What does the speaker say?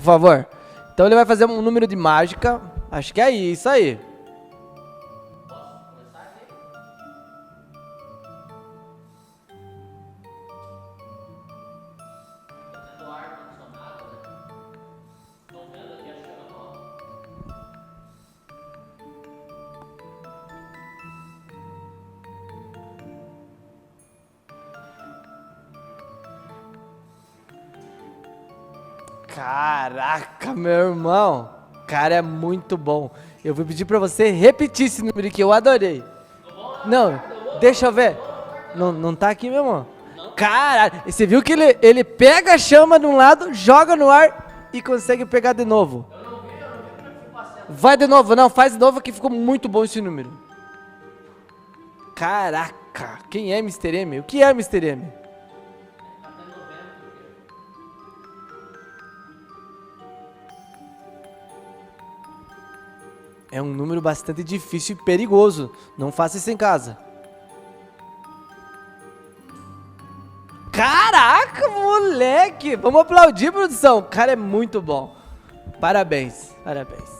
por favor. Então ele vai fazer um número de mágica. Acho que é isso aí. Caraca, meu irmão. Cara, é muito bom. Eu vou pedir pra você repetir esse número que eu adorei. Não, deixa eu ver. Não tá aqui, meu irmão. Caralho, você viu que ele pega a chama de um lado, joga no ar e consegue pegar de novo. Vai de novo, não, faz de novo que ficou muito bom esse número. Caraca, quem é Mr. M? O que é Mr. M? É um número bastante difícil e perigoso. Não faça isso em casa. Caraca, moleque! Vamos aplaudir, produção. O cara é muito bom. Parabéns, parabéns.